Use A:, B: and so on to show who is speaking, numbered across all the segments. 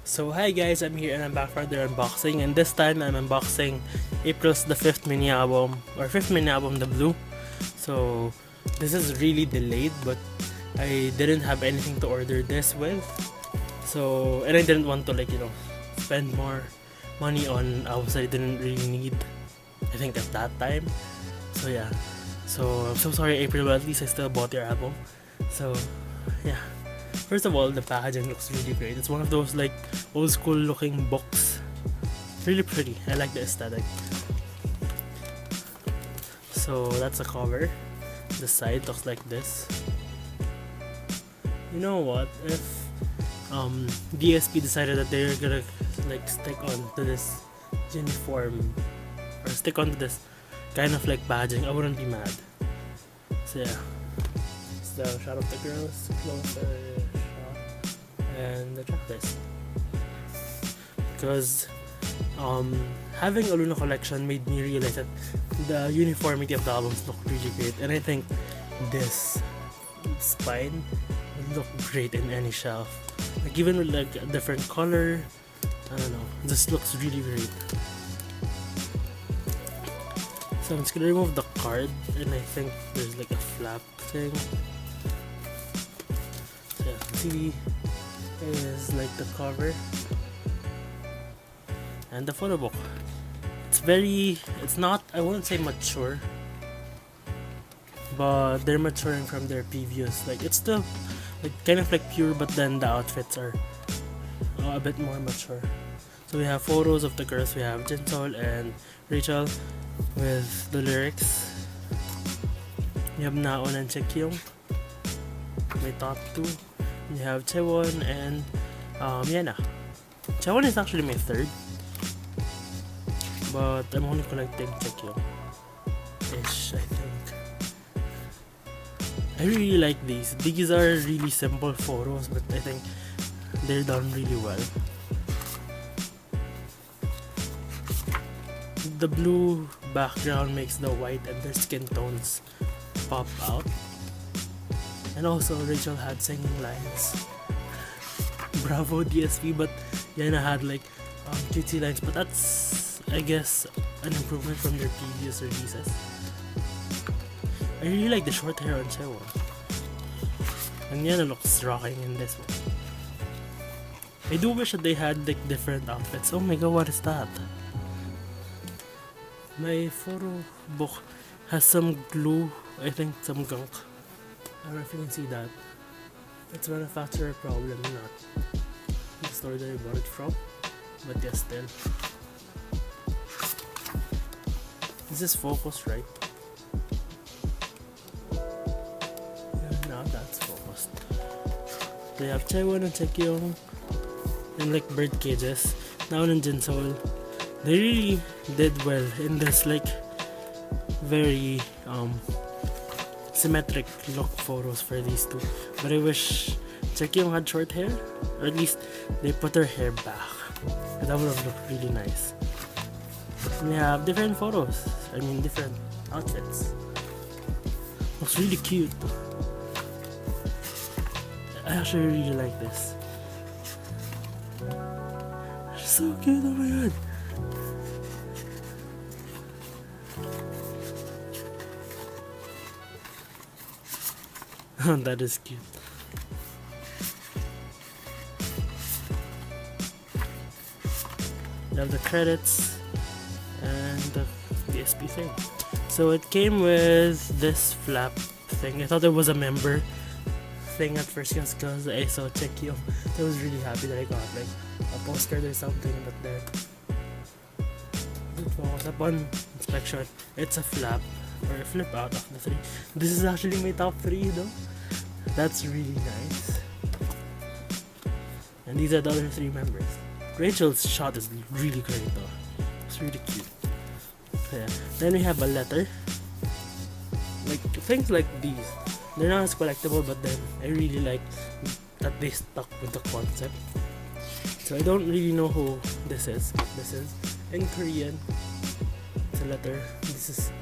A: So hi guys, I'm here and I'm back for the unboxing, and this time I'm unboxing April's the 5th mini album, or 5th mini album, The Blue. So this is really delayed, but I didn't have anything to order this with. So, and I didn't want to spend more money on albums I didn't really need, I think, at that time. So yeah, so I'm so sorry April, but at least I still bought your album. So yeah. First of all, the packaging looks really great. It's one of those old school looking books. Really pretty. I like the aesthetic. So that's the cover. The side looks like this. You know what? If DSP decided that they're gonna stick on to this uniform, or stick onto this kind of packaging, I wouldn't be mad. So yeah. The shot of the girls, closer shot, and the tracklist. Because having a Luna collection made me realize that the uniformity of the albums look really great, and I think this spine would look great in any shelf. Even with a different color, I don't know, this looks really great. So I'm just gonna remove the card, and I think there's a flap thing. CD is the cover and the photo book. It's not, I wouldn't say mature, but they're maturing from their previous, it's still kind of pure, but then the outfits are a bit more mature. So we have photos of the girls. We have Jinsol and Rachel with the lyrics. We have Naon and Chekyung, my top two. You have Chaewon and Yena. Chaewon is actually my third, but I'm only collecting Chekyung-ish, I think. I really like these. These are really simple photos, but I think they're done really well. The blue background makes the white and their skin tones pop out. And also Rachel had singing lines. Bravo DSP, but Yana had cutesy lines, but that's, I guess, an improvement from their previous releases. I really like the short hair on Chaewon. And Yana looks rocking in this one. I do wish that they had different outfits. Oh my god, what is that? My photo book has some glue, I think some gunk. I don't know if you can see that. It's a manufacturer problem, not the store that I bought it from. But yes, still. Is this focused right? Yeah, now that's focused. They have Chaewon and Chekyung in bird cages. Now in Jinsol. They really did well in this very symmetric look photos for these two, but I wish Chekyung had short hair, or at least they put her hair back. That would have looked really nice. We have different photos, different outfits. Looks really cute. I actually really like this. It's so cute, oh my god. That is cute. You have the credits and the DSP thing. So it came with this flap thing. I thought it was a member thing at first because I saw Chekyung. I was really happy that I got a postcard or something, but then upon inspection, it's a flap or a flip out of the three. This is actually my top 3 though. That's really nice. And these are the other 3 members. Rachel's shot is really great though. It's really cute. So yeah. Then we have a letter. Things like these. They're not as collectible, but then I really like that they stuck with the concept. So I don't really know who this is. This is in Korean. It's a letter. This is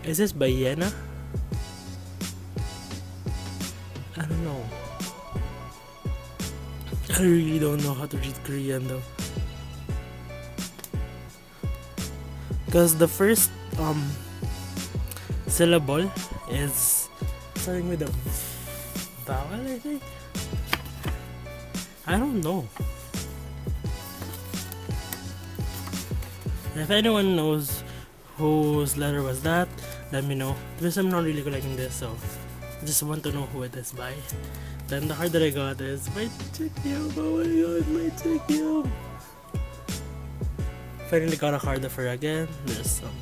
A: Is this by Yena? I don't know. I really don't know how to read Korean though. Because the first syllable is starting with a vowel, I think. I don't know. If anyone knows whose letter was that, let me know. Because I'm not really collecting this, so I just want to know who it is by. Then the card that I got is my Chikyum. Oh my god, my Chikyum. Finally got a card of her again. There's some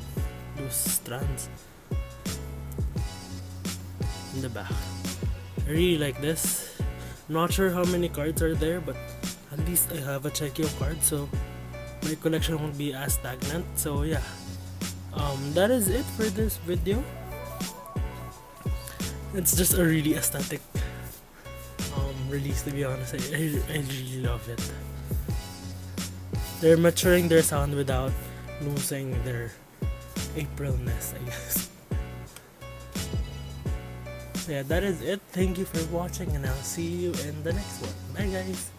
A: loose strands in the back. I really like this. Not sure how many cards are there, but at least I have a Chikyum card, so my collection won't be as stagnant. So yeah, that is it for this video. It's just a really aesthetic release, to be honest. I really love it. They're maturing their sound without losing their Aprilness, I guess. Yeah, that is it. Thank you for watching, and I'll see you in the next one. Bye guys.